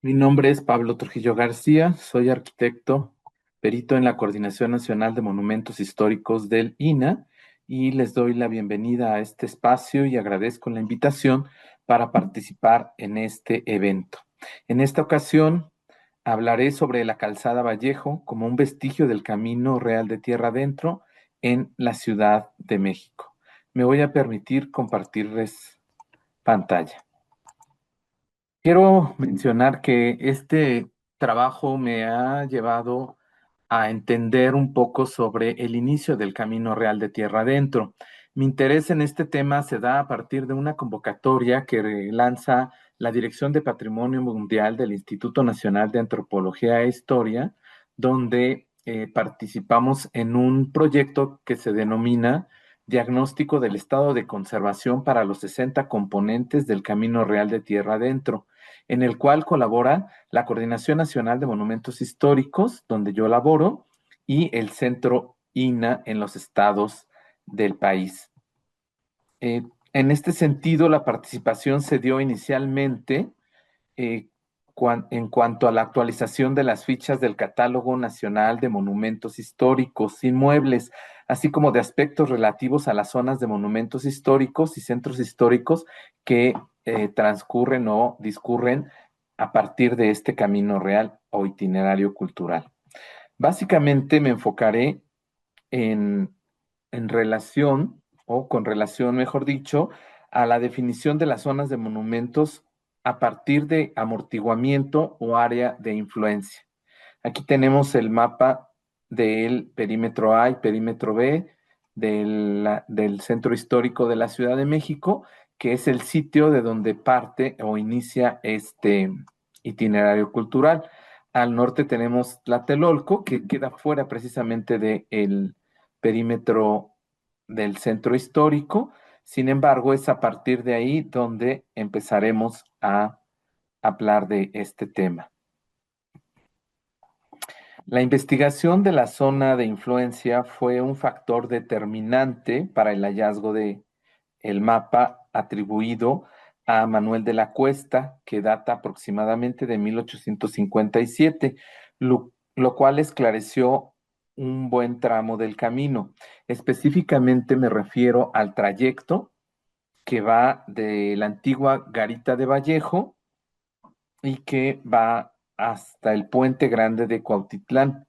Mi nombre es Pablo Trujillo García, soy arquitecto, perito en la Coordinación Nacional de Monumentos Históricos del INAH y les doy la bienvenida a este espacio y agradezco la invitación para participar en este evento. En esta ocasión hablaré sobre la Calzada Vallejo como un vestigio del Camino Real de Tierra Adentro en la Ciudad de México. Me voy a permitir compartirles pantalla. Quiero mencionar que este trabajo me ha llevado a entender un poco sobre el inicio del Camino Real de Tierra Adentro. Mi interés en este tema se da a partir de una convocatoria que lanza la Dirección de Patrimonio Mundial del Instituto Nacional de Antropología e Historia, donde participamos en un proyecto que se denomina Diagnóstico del estado de conservación para los 60 componentes del Camino Real de Tierra Adentro, en el cual colabora la Coordinación Nacional de Monumentos Históricos, donde yo laboro, y el Centro INAH en los estados del país. Eh, en este sentido, la participación se dio inicialmente eh, en cuanto a la actualización de las fichas del Catálogo Nacional de Monumentos Históricos, Inmuebles, así como de aspectos relativos a las zonas de monumentos históricos y centros históricos que transcurren o discurren a partir de este camino real o itinerario cultural. Básicamente me enfocaré en, en relación, o con relación, mejor dicho, a la definición de las zonas de monumentos a partir de amortiguamiento o área de influencia. Aquí tenemos el mapa del perímetro A y perímetro B del centro histórico de la Ciudad de México, que es el sitio de donde parte o inicia este itinerario cultural. Al norte tenemos Tlatelolco, que queda fuera precisamente del perímetro del centro histórico. Sin embargo, es a partir de ahí donde empezaremos a hablar de este tema. La investigación de la zona de influencia fue un factor determinante para el hallazgo de el mapa atribuido a Manuel de la Cuesta, que data aproximadamente de 1857, lo cual esclareció un buen tramo del camino. Específicamente me refiero al trayecto que va de la antigua Garita de Vallejo y que va hasta el Puente Grande de Cuautitlán,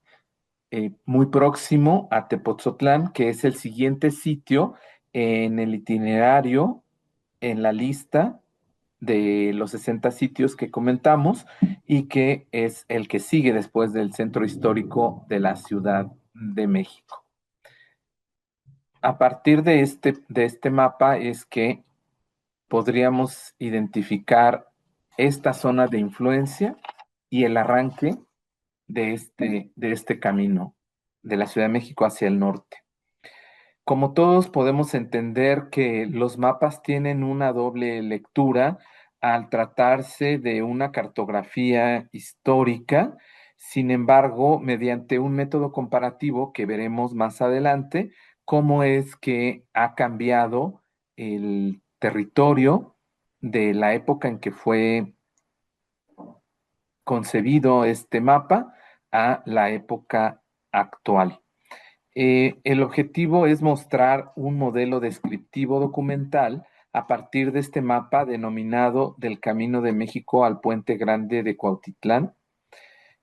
muy próximo a Tepoztlán, que es el siguiente sitio en el itinerario, en la lista de los 60 sitios que comentamos y que es el que sigue después del centro histórico de la Ciudad de México. A partir de este mapa es que podríamos identificar esta zona de influencia y el arranque de este camino de la Ciudad de México hacia el norte. Como todos podemos entender que los mapas tienen una doble lectura al tratarse de una cartografía histórica. Sin embargo, mediante un método comparativo que veremos más adelante, cómo es que ha cambiado el territorio de la época en que fue concebido este mapa a la época actual. El objetivo es mostrar un modelo descriptivo documental a partir de este mapa denominado Del Camino de México al Puente Grande de Cuautitlán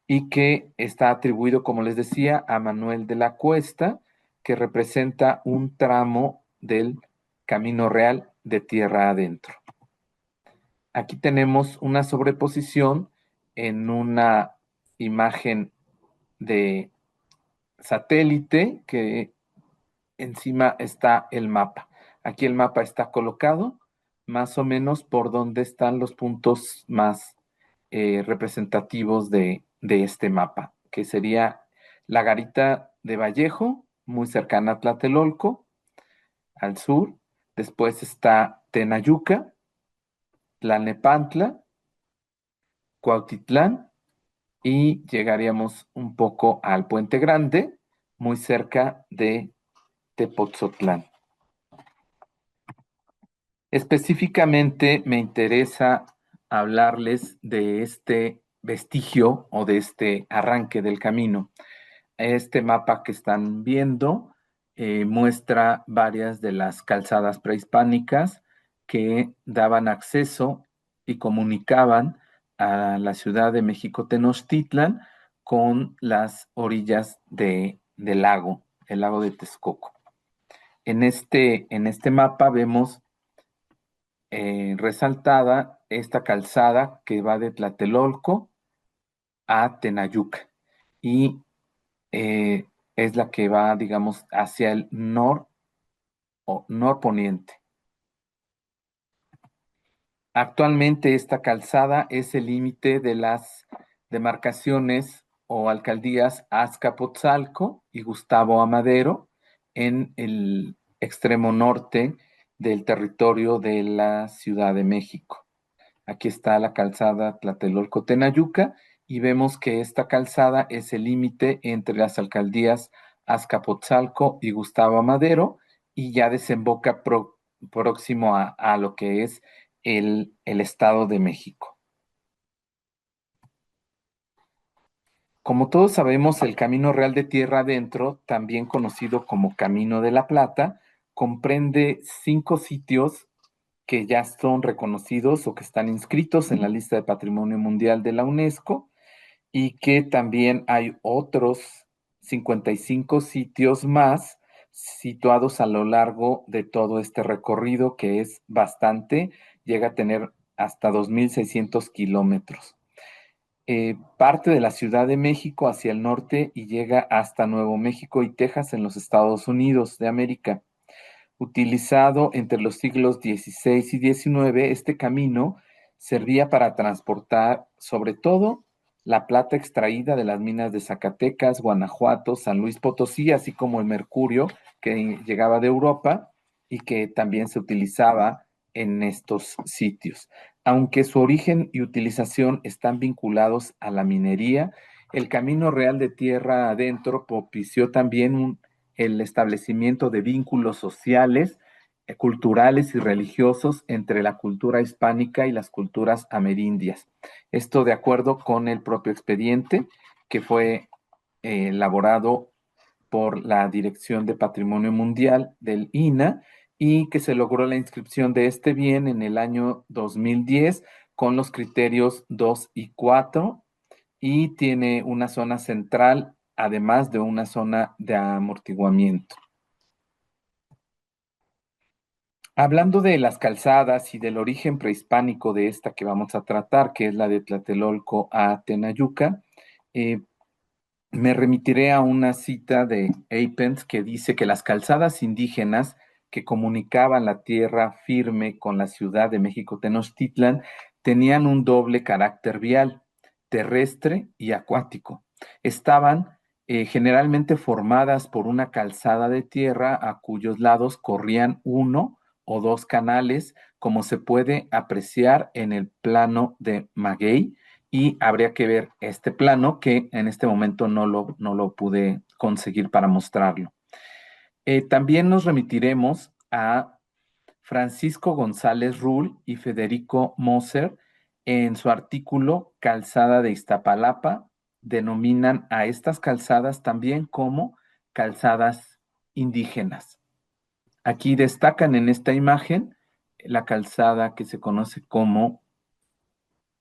y que está atribuido, como les decía, a Manuel de la Cuesta, que representa un tramo del Camino Real de Tierra Adentro. Aquí tenemos una sobreposición en una imagen de satélite que encima está el mapa. Aquí el mapa está colocado más o menos por donde están los puntos más representativos de este mapa, que sería la Garita de Vallejo, muy cercana a Tlatelolco, al sur. Después está Tenayuca, Tlalnepantla, Cuautitlán y llegaríamos un poco al Puente Grande, muy cerca de Tepoztlán. Específicamente me interesa hablarles de este vestigio o de este arranque del camino. Este mapa que están viendo muestra varias de las calzadas prehispánicas que daban acceso y comunicaban a la ciudad de México Tenochtitlan con las orillas del lago, el lago de Texcoco. En este mapa vemos resaltada esta calzada que va de Tlatelolco a Tenayuca y eh, es la que va, digamos, hacia el o norponiente. Actualmente esta calzada es el límite de las demarcaciones o alcaldías Azcapotzalco y Gustavo Amadero en el extremo norte del territorio de la Ciudad de México. Aquí está la calzada Tlatelolco-Tenayuca y vemos que esta calzada es el límite entre las alcaldías Azcapotzalco y Gustavo Amadero y ya desemboca próximo a lo que es el Estado de México. Como todos sabemos, el Camino Real de Tierra Adentro, también conocido como Camino de la Plata, comprende 5 sitios que ya son reconocidos o que están inscritos en la lista de Patrimonio Mundial de la UNESCO y que también hay otros 55 sitios más situados a lo largo de todo este recorrido que es bastante, llega a tener hasta 2.600 kilómetros. Parte de la Ciudad de México hacia el norte y llega hasta Nuevo México y Texas en los Estados Unidos de América. Utilizado entre los siglos XVI y XIX, este camino servía para transportar sobre todo la plata extraída de las minas de Zacatecas, Guanajuato, San Luis Potosí, así como el mercurio que llegaba de Europa y que también se utilizaba en estos sitios. Aunque su origen y utilización están vinculados a la minería, el Camino Real de Tierra Adentro propició también el establecimiento de vínculos sociales, culturales y religiosos entre la cultura hispánica y las culturas amerindias. Esto de acuerdo con el propio expediente que fue elaborado por la Dirección de Patrimonio Mundial del INAH y que se logró la inscripción de este bien en el año 2010 con los criterios 2 y 4 y tiene una zona central, además de una zona de amortiguamiento. Hablando de las calzadas y del origen prehispánico de esta que vamos a tratar, que es la de Tlatelolco a Tenayuca, eh, me remitiré a una cita de Apens que dice que las calzadas indígenas que comunicaban la tierra firme con la Ciudad de México Tenochtitlan tenían un doble carácter vial, terrestre y acuático. Estaban generalmente formadas por una calzada de tierra a cuyos lados corrían uno o dos canales, como se puede apreciar en el plano de Maguey, y habría que ver este plano que en este momento no lo pude conseguir para mostrarlo. También nos remitiremos a Francisco González Rull y Federico Moser en su artículo Calzada de Iztapalapa, denominan a estas calzadas también como calzadas indígenas. Aquí destacan en esta imagen la calzada que se conoce como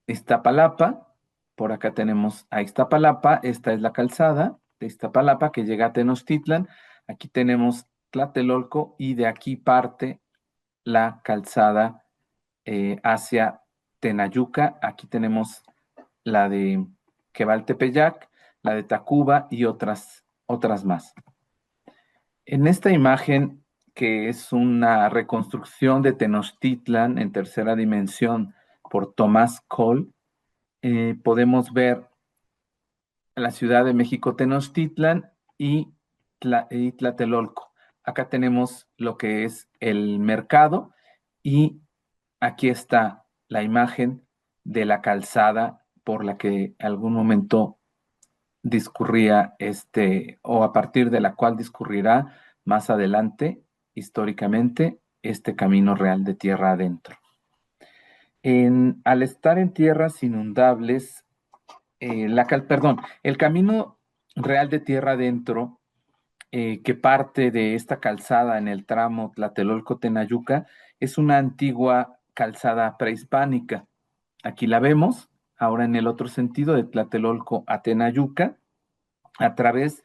Iztapalapa. Por acá tenemos a Iztapalapa. Esta es la calzada de Iztapalapa que llega a Tenochtitlan. Aquí tenemos Tlatelolco y de aquí parte la calzada hacia Tenayuca. Aquí tenemos la de que va al Tepeyac, la de Tacuba y otras más. En esta imagen, que es una reconstrucción de Tenochtitlan en tercera dimensión por Tomás Cole, podemos ver la Ciudad de México Tenochtitlan y Tlatelolco. Acá tenemos lo que es el mercado y aquí está la imagen de la calzada por la que algún momento discurría o a partir de la cual discurrirá más adelante, históricamente, este camino real de tierra adentro. Al estar en tierras inundables, el camino real de tierra adentro que parte de esta calzada en el tramo Tlatelolco-Tenayuca es una antigua calzada prehispánica. Aquí la vemos, ahora en el otro sentido, de Tlatelolco a Tenayuca, a través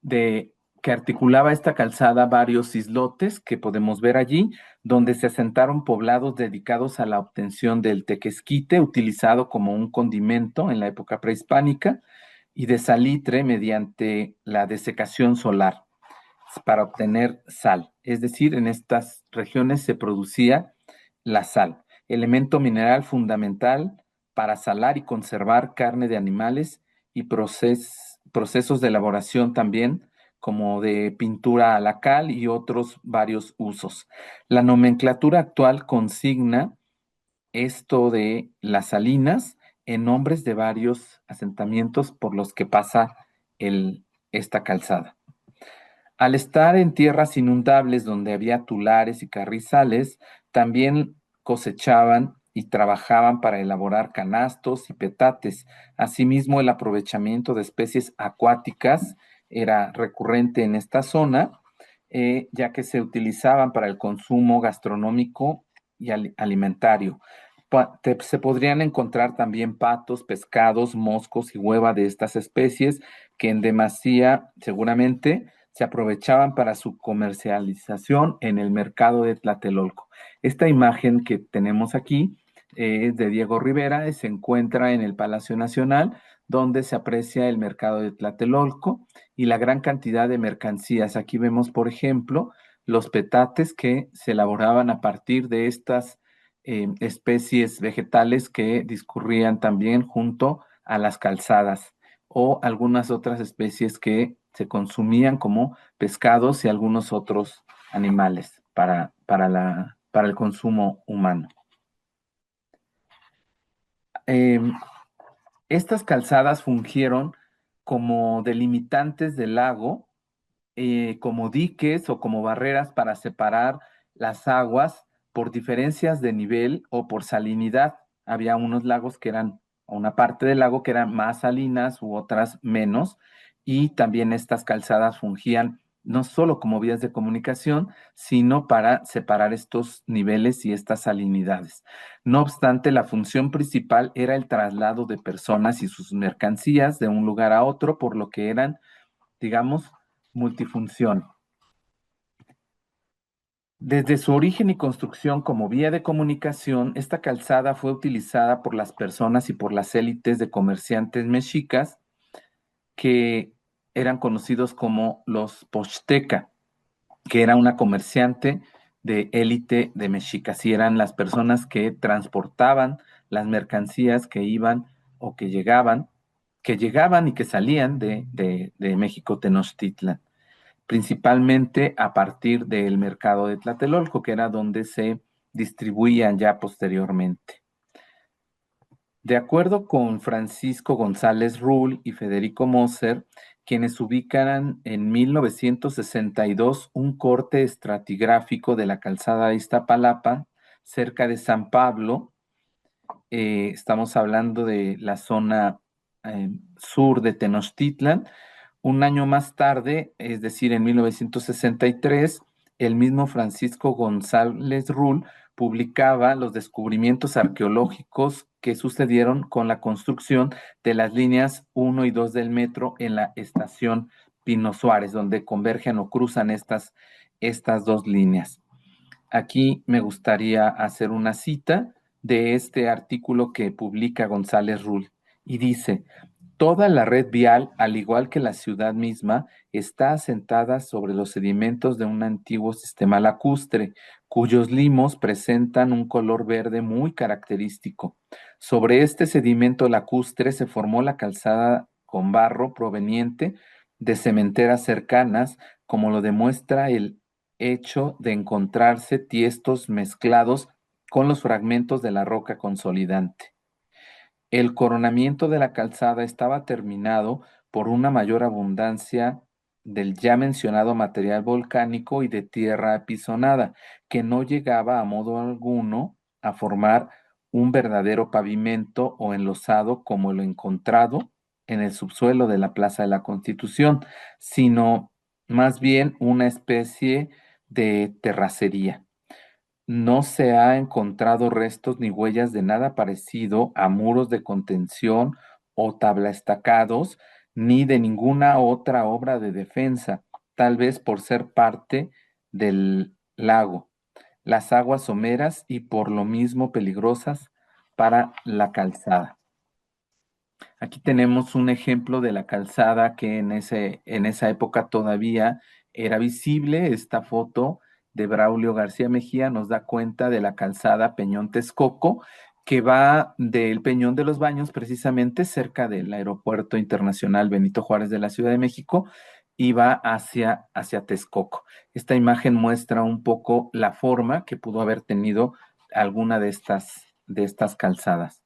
de que articulaba esta calzada varios islotes que podemos ver allí, donde se asentaron poblados dedicados a la obtención del tequesquite, utilizado como un condimento en la época prehispánica, y de salitre mediante la desecación solar para obtener sal. Es decir, en estas regiones se producía la sal, elemento mineral fundamental para salar y conservar carne de animales y procesos de elaboración también, como de pintura a la cal y otros varios usos. La nomenclatura actual consigna esto de las salinas en nombres de varios asentamientos por los que pasa esta calzada. Al estar en tierras inundables donde había tulares y carrizales, también cosechaban y trabajaban para elaborar canastos y petates. Asimismo, el aprovechamiento de especies acuáticas era recurrente en esta zona, ya que se utilizaban para el consumo gastronómico y alimentario. Se podrían encontrar también patos, pescados, moscos y hueva de estas especies que en demasía seguramente se aprovechaban para su comercialización en el mercado de Tlatelolco. Esta imagen que tenemos aquí es de Diego Rivera, se encuentra en el Palacio Nacional, donde se aprecia el mercado de Tlatelolco y la gran cantidad de mercancías. Aquí vemos, por ejemplo, los petates que se elaboraban a partir de estas especies vegetales que discurrían también junto a las calzadas o algunas otras especies que se consumían como pescados y algunos otros animales para el consumo humano. Eh, Estas calzadas fungieron como delimitantes del lago, como diques o como barreras para separar las aguas por diferencias de nivel o por salinidad. Había unos lagos que eran, una parte del lago que eran más salinas u otras menos, y también estas calzadas fungían no solo como vías de comunicación, sino para separar estos niveles y estas salinidades. No obstante, la función principal era el traslado de personas y sus mercancías de un lugar a otro, por lo que eran, digamos, multifunción. Desde su origen y construcción como vía de comunicación, esta calzada fue utilizada por las personas y por las élites de comerciantes mexicas que eran conocidos como los Posteca, que era una comerciante de élite de mexicas y eran las personas que transportaban las mercancías que iban o que llegaban y que salían de México Tenochtitlan, principalmente a partir del mercado de Tlatelolco, que era donde se distribuían ya posteriormente. De acuerdo con Francisco González Rull y Federico Moser, quienes ubican en 1962 un corte estratigráfico de la calzada de Iztapalapa, cerca de San Pablo, estamos hablando de la zona sur de Tenochtitlan. Un año más tarde, es decir, en 1963, el mismo Francisco González Rull publicaba los descubrimientos arqueológicos que sucedieron con la construcción de las líneas 1 y 2 del metro en la estación Pino Suárez, donde convergen o cruzan estas dos líneas. Aquí me gustaría hacer una cita de este artículo que publica González Rull y dice: toda la red vial, al igual que la ciudad misma, está asentada sobre los sedimentos de un antiguo sistema lacustre, cuyos limos presentan un color verde muy característico. Sobre este sedimento lacustre se formó la calzada con barro proveniente de cementeras cercanas, como lo demuestra el hecho de encontrarse tiestos mezclados con los fragmentos de la roca consolidante. El coronamiento de la calzada estaba terminado por una mayor abundancia del ya mencionado material volcánico y de tierra apisonada, que no llegaba a modo alguno a formar un verdadero pavimento o enlosado como lo encontrado en el subsuelo de la Plaza de la Constitución, sino más bien una especie de terracería. No se ha encontrado restos ni huellas de nada parecido a muros de contención o tablaestacados, ni de ninguna otra obra de defensa, tal vez por ser parte del lago, las aguas someras y por lo mismo peligrosas para la calzada. Aquí tenemos un ejemplo de la calzada que en esa época todavía era visible. Esta foto de Braulio García Mejía nos da cuenta de la calzada Peñón Texcoco, que va del Peñón de los Baños, precisamente cerca del Aeropuerto Internacional Benito Juárez de la Ciudad de México, y va hacia Texcoco. Esta imagen muestra un poco la forma que pudo haber tenido alguna de estas calzadas.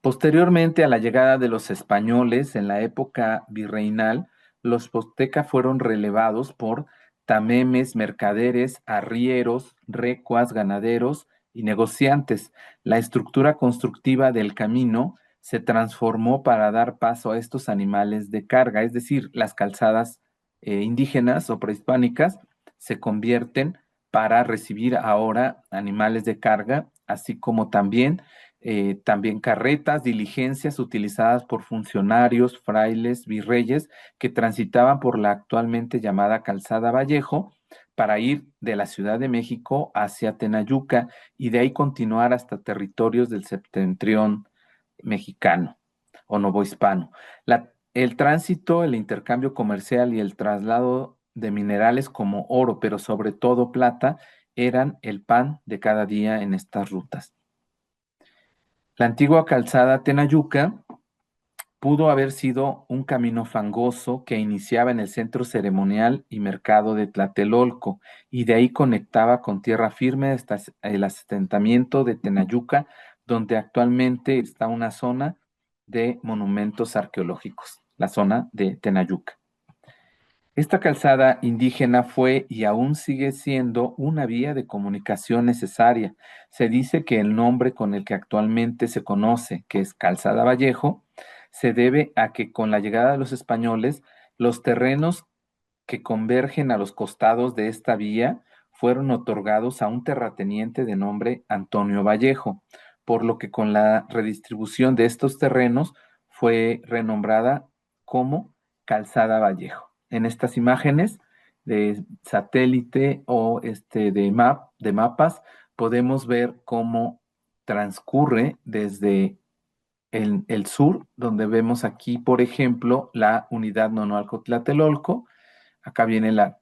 Posteriormente a la llegada de los españoles en la época virreinal, los Posteca fueron relevados por tamemes, mercaderes, arrieros, recuas, ganaderos y negociantes. La estructura constructiva del camino se transformó para dar paso a estos animales de carga, es decir, las calzadas indígenas o prehispánicas se convierten para recibir ahora animales de carga, así como también carretas, diligencias utilizadas por funcionarios, frailes, virreyes que transitaban por la actualmente llamada Calzada Vallejo para ir de la Ciudad de México hacia Tenayuca y de ahí continuar hasta territorios del septentrión mexicano o novohispano. El tránsito, el intercambio comercial y el traslado de minerales como oro, pero sobre todo plata, eran el pan de cada día en estas rutas. La antigua calzada Tenayuca pudo haber sido un camino fangoso que iniciaba en el centro ceremonial y mercado de Tlatelolco y de ahí conectaba con tierra firme hasta el asentamiento de Tenayuca, donde actualmente está una zona de monumentos arqueológicos, la zona de Tenayuca. Esta calzada indígena fue y aún sigue siendo una vía de comunicación necesaria. Se dice que el nombre con el que actualmente se conoce, que es Calzada Vallejo, se debe a que con la llegada de los españoles, los terrenos que convergen a los costados de esta vía fueron otorgados a un terrateniente de nombre Antonio Vallejo, por lo que con la redistribución de estos terrenos fue renombrada como Calzada Vallejo. En estas imágenes de satélite o de mapas podemos ver cómo transcurre desde el sur, donde vemos aquí, por ejemplo, la unidad Nonoalco-Tlatelolco. Acá viene la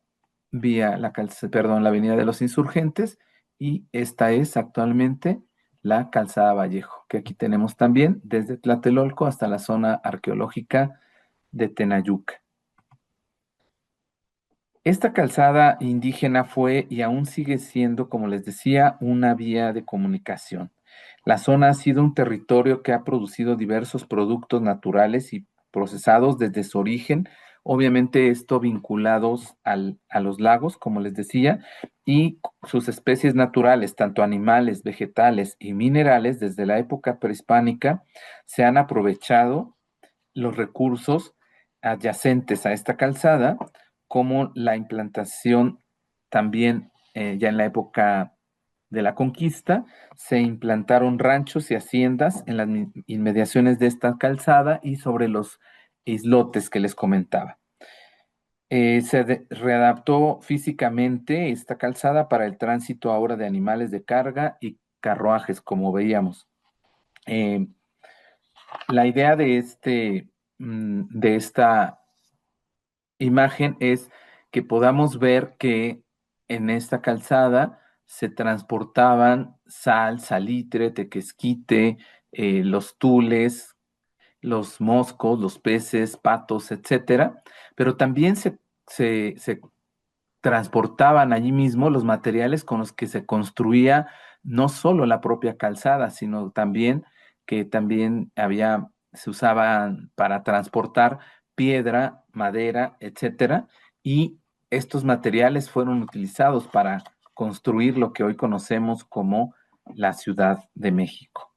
avenida de los Insurgentes, y esta es actualmente la Calzada Vallejo, que aquí tenemos también desde Tlatelolco hasta la zona arqueológica de Tenayuca. Esta calzada indígena fue y aún sigue siendo, como les decía, una vía de comunicación. La zona ha sido un territorio que ha producido diversos productos naturales y procesados desde su origen, obviamente esto vinculados a los lagos, como les decía, y sus especies naturales, tanto animales, vegetales y minerales, desde la época prehispánica, se han aprovechado los recursos adyacentes a esta calzada, como la implantación también ya en la época de la conquista, se implantaron ranchos y haciendas en las inmediaciones de esta calzada y sobre los islotes que les comentaba. Readaptó físicamente esta calzada para el tránsito ahora de animales de carga y carruajes, como veíamos. Eh, la idea de esta imagen es que podamos ver que en esta calzada se transportaban sal, salitre, tequesquite, los tules, los moscos, los peces, patos, etcétera, pero también se transportaban allí mismo los materiales con los que se construía no solo la propia calzada, sino también que también se usaban para transportar piedra, madera, etcétera, y estos materiales fueron utilizados para construir lo que hoy conocemos como la Ciudad de México.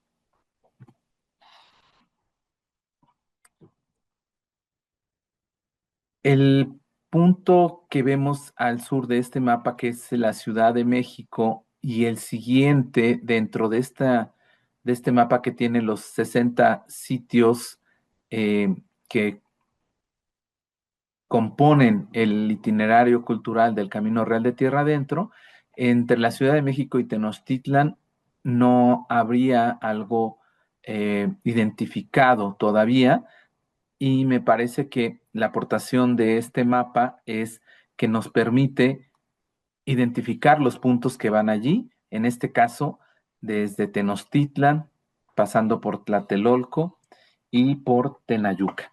El punto que vemos al sur de este mapa, que es la Ciudad de México, y el siguiente dentro de este mapa que tiene los 60 sitios eh, que componen el itinerario cultural del Camino Real de Tierra Adentro, entre la Ciudad de México y Tenochtitlan no habría algo identificado todavía, y me parece que la aportación de este mapa es que nos permite identificar los puntos que van allí, en este caso desde Tenochtitlan, pasando por Tlatelolco y por Tenayuca.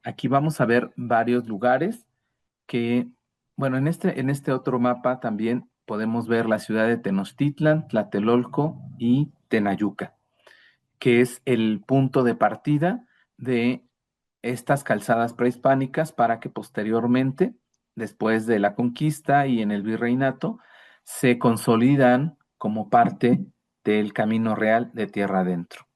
Aquí vamos a ver varios lugares que, bueno, en este otro mapa también podemos ver la ciudad de Tenochtitlan, Tlatelolco y Tenayuca, que es el punto de partida de estas calzadas prehispánicas para que posteriormente, después de la conquista y en el virreinato, se consolidan como parte del Camino Real de Tierra Adentro.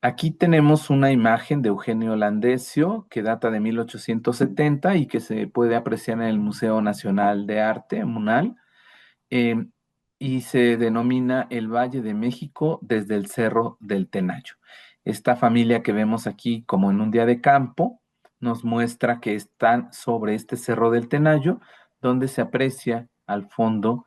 Aquí tenemos una imagen de Eugenio Landesio que data de 1870 y que se puede apreciar en el Museo Nacional de Arte, MUNAL, eh, y se denomina el Valle de México desde el Cerro del Tenayo. Esta familia que vemos aquí como en un día de campo nos muestra que están sobre este Cerro del Tenayo, donde se aprecia al fondo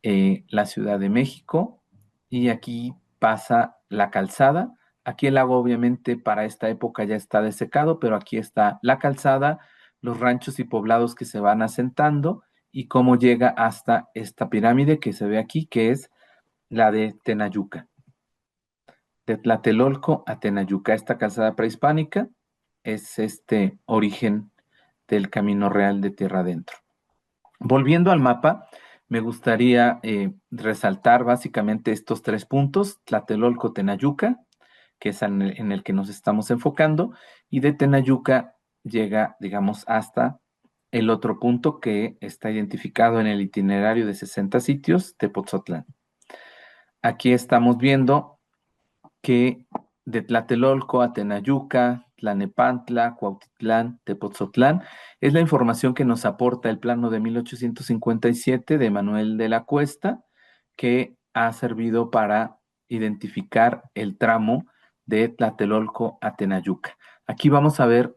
la Ciudad de México, y aquí pasa la calzada. Aquí el lago obviamente para esta época ya está desecado, pero aquí está la calzada, los ranchos y poblados que se van asentando y cómo llega hasta esta pirámide que se ve aquí, que es la de Tenayuca. De Tlatelolco a Tenayuca, esta calzada prehispánica es este origen del Camino Real de Tierra Adentro. Volviendo al mapa, me gustaría resaltar básicamente estos tres puntos: Tlatelolco, Tenayuca, que es en el que nos estamos enfocando, y de Tenayuca llega, digamos, hasta el otro punto que está identificado en el itinerario de 60 sitios, Tepoztlán. Aquí estamos viendo que de Tlatelolco a Tenayuca, Tlanepantla, Cuautitlán, Tepoztlán, es la información que nos aporta el plano de 1857 de Manuel de la Cuesta, que ha servido para identificar el tramo de Tlatelolco a Tenayuca. Aquí vamos a ver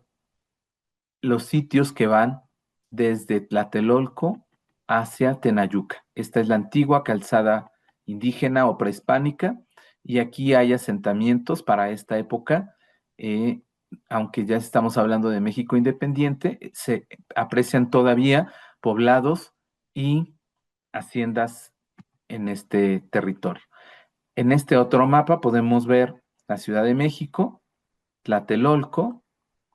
los sitios que van desde Tlatelolco hacia Tenayuca. Esta es la antigua calzada indígena o prehispánica, y aquí hay asentamientos para esta época. eh, Aunque ya estamos hablando de México independiente, se aprecian todavía poblados y haciendas en este territorio. En este otro mapa podemos ver la Ciudad de México, Tlatelolco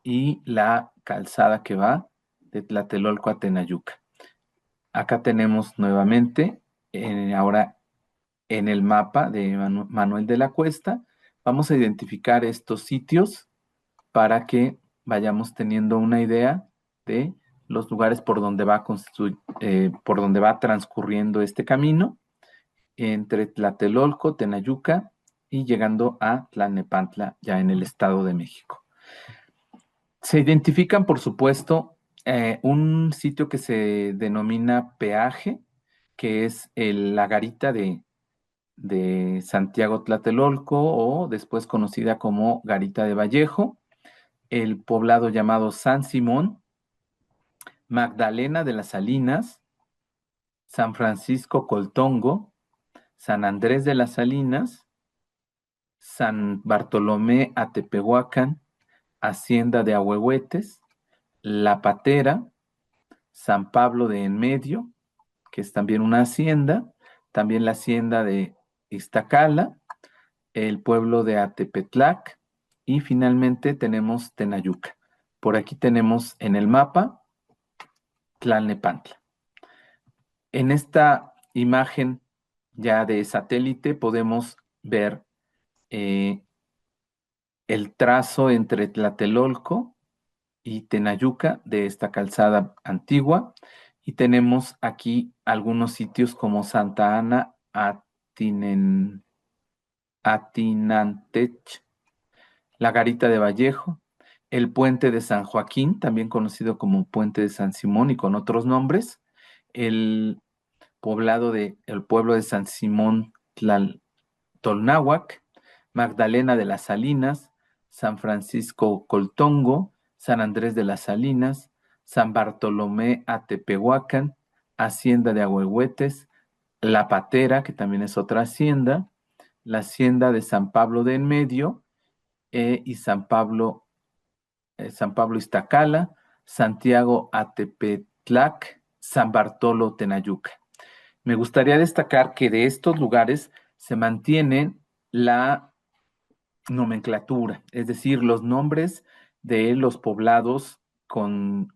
y la calzada que va de Tlatelolco a Tenayuca. Acá tenemos nuevamente, ahora en el mapa de Manuel de la Cuesta, vamos a identificar estos sitios para que vayamos teniendo una idea de los lugares por donde va transcurriendo este camino entre Tlatelolco, Tenayuca y llegando a Tlalnepantla, ya en el Estado de México. Se identifican, por supuesto, un sitio que se denomina peaje, que es la garita de Santiago Tlatelolco, o después conocida como Garita de Vallejo, el poblado llamado San Simón, Magdalena de las Salinas, San Francisco Coltongo, San Andrés de las Salinas, San Bartolomé Atepehuacán, Hacienda de Ahuehuetes, La Patera, San Pablo de Enmedio, que es también una hacienda, también la hacienda de Iztacala, el pueblo de Atepetlac, y finalmente tenemos Tenayuca. Por aquí tenemos en el mapa Tlalnepantla. En esta imagen ya de satélite podemos ver eh, el trazo entre Tlatelolco y Tenayuca de esta calzada antigua, y tenemos aquí algunos sitios como Santa Ana Atinantech, la Garita de Vallejo, el puente de San Joaquín, también conocido como puente de San Simón y con otros nombres, el el pueblo de San Simón Tolnáhuac, Magdalena de las Salinas, San Francisco Coltongo, San Andrés de las Salinas, San Bartolomé Atepehuacán, Hacienda de Ahuehuetes, La Patera, que también es otra hacienda, la hacienda de San Pablo de en Medio y San Pablo Iztacala, Santiago Atepetlac, San Bartolo Tenayuca. Me gustaría destacar que de estos lugares se mantiene la nomenclatura, es decir, los nombres de los poblados con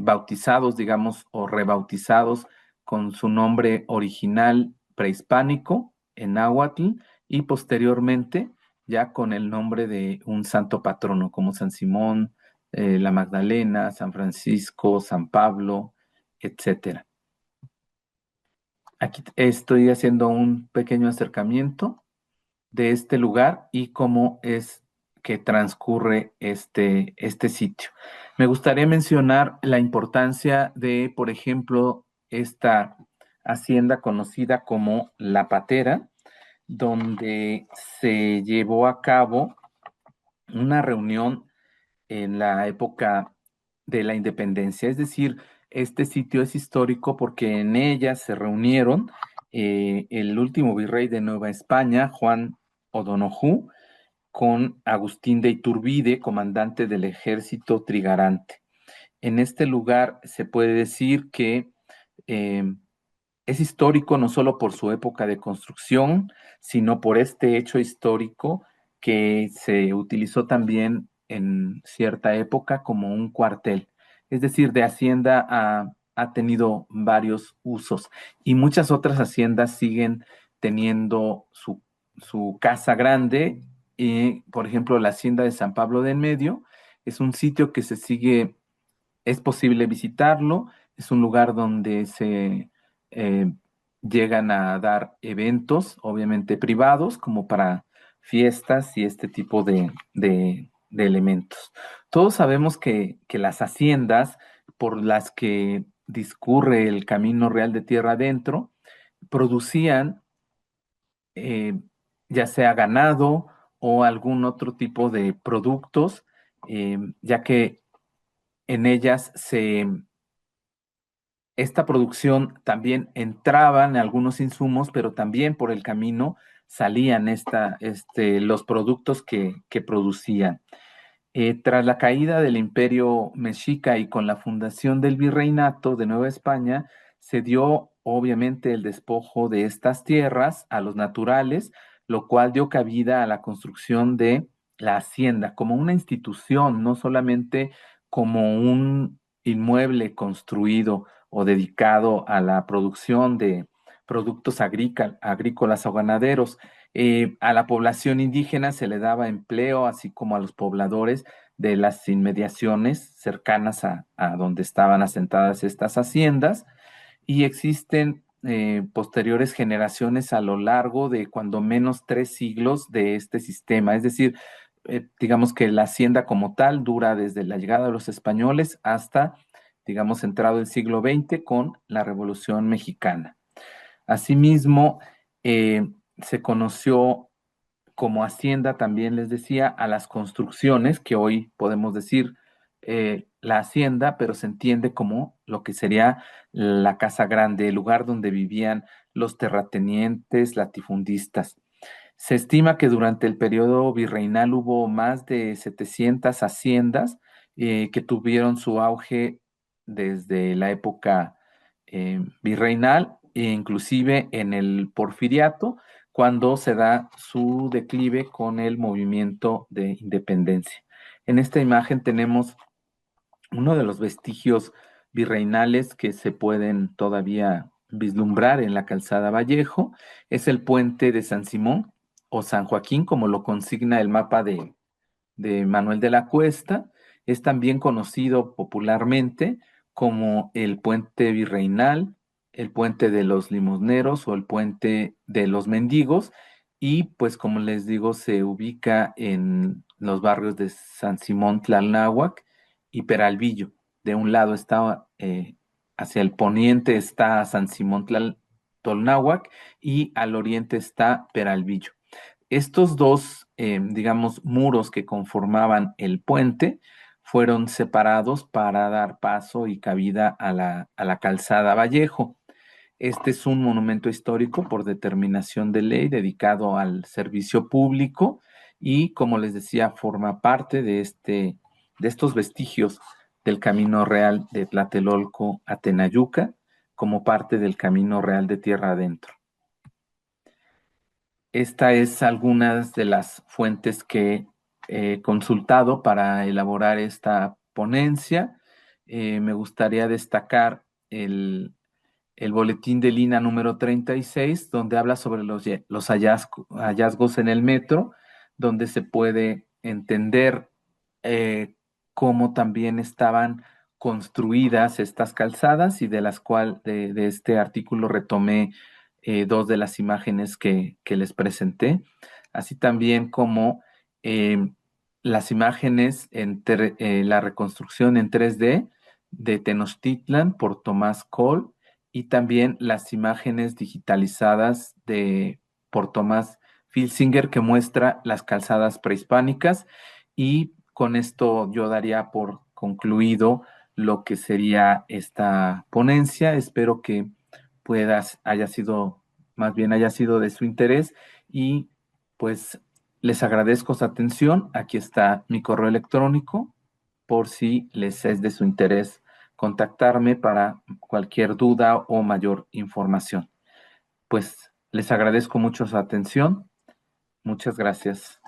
bautizados, digamos, o rebautizados con su nombre original prehispánico en náhuatl y posteriormente ya con el nombre de un santo patrono como San Simón, la Magdalena, San Francisco, San Pablo, etcétera. Aquí estoy haciendo un pequeño acercamiento de este lugar y cómo es que transcurre este sitio. Me gustaría mencionar la importancia de, por ejemplo, esta hacienda conocida como La Patera, donde se llevó a cabo una reunión en la época de la independencia. Es decir, este sitio es histórico porque en ella se reunieron el último virrey de Nueva España, Juan O'Donoghue, con Agustín de Iturbide, comandante del ejército trigarante. En este lugar se puede decir que eh, es histórico no solo por su época de construcción, sino por este hecho histórico que se utilizó también en cierta época como un cuartel. Es decir, de hacienda ha tenido varios usos y muchas otras haciendas siguen teniendo su casa grande. Y, por ejemplo, la hacienda de San Pablo de en Medio es un sitio que se sigue, es posible visitarlo, es un lugar donde se eh, llegan a dar eventos, obviamente privados, como para fiestas y este tipo de elementos. Todos sabemos que las haciendas por las que discurre el camino real de tierra adentro producían eh, ya sea ganado o algún otro tipo de productos, ya que en ellas esta producción también entraban algunos insumos, pero también por el camino salían los productos que producían. Tras la caída del Imperio Mexica y con la fundación del Virreinato de Nueva España, se dio obviamente el despojo de estas tierras a los naturales, lo cual dio cabida a la construcción de la hacienda como una institución, no solamente como un inmueble construido o dedicado a la producción de productos agrícolas o ganaderos. A la población indígena se le daba empleo, así como a los pobladores de las inmediaciones cercanas a donde estaban asentadas estas haciendas, y existen posteriores generaciones a lo largo de cuando menos 3 siglos de este sistema. Es decir, digamos que la hacienda como tal dura desde la llegada de los españoles hasta, digamos, entrado el siglo XX con la Revolución Mexicana. Asimismo, se conoció como hacienda, también les decía, a las construcciones, que hoy podemos decir la hacienda, pero se entiende como lo que sería la casa grande, el lugar donde vivían los terratenientes, latifundistas. Se estima que durante el periodo virreinal hubo más de 700 haciendas que tuvieron su auge desde la época virreinal e inclusive en el porfiriato, cuando se da su declive con el movimiento de independencia. En esta imagen tenemos uno de los vestigios virreinales que se pueden todavía vislumbrar en la calzada Vallejo, es el puente de San Simón o San Joaquín, como lo consigna el mapa de Manuel de la Cuesta. Es también conocido popularmente como el puente virreinal, el puente de los limosneros o el puente de los mendigos. Y pues como les digo, se ubica los barrios de San Simón Tlalnáhuac y Peralvillo. De un lado está, hacia el poniente está San Simón Tlalnáhuac y al oriente está Peralvillo. Estos dos, digamos, muros que conformaban el puente fueron separados para dar paso y cabida a la calzada Vallejo. Este es un monumento histórico por determinación de ley dedicado al servicio público y, como les decía, forma parte de estos vestigios del Camino Real de Tlatelolco a Tenayuca, como parte del Camino Real de Tierra Adentro. Esta es algunas de las fuentes que he consultado para elaborar esta ponencia. Me gustaría destacar el boletín de Lina número 36, donde habla sobre los hallazgos en el metro, donde se puede entender cómo también estaban construidas estas calzadas y de las cuales de este artículo retomé dos de las imágenes que les presenté, así también como eh, las imágenes, la reconstrucción en 3D de Tenochtitlan por Tomás Cole y también las imágenes digitalizadas por Tomás Filsinger que muestra las calzadas prehispánicas y con esto yo daría por concluido lo que sería esta ponencia. Espero que haya sido, más bien haya sido de su interés y pues les agradezco su atención. Aquí está mi correo electrónico por si les es de su interés contactarme para cualquier duda o mayor información. Pues les agradezco mucho su atención. Muchas gracias.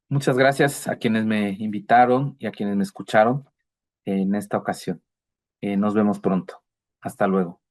Muchas gracias a quienes me invitaron y a quienes me escucharon en esta ocasión. Nos vemos pronto. Hasta luego.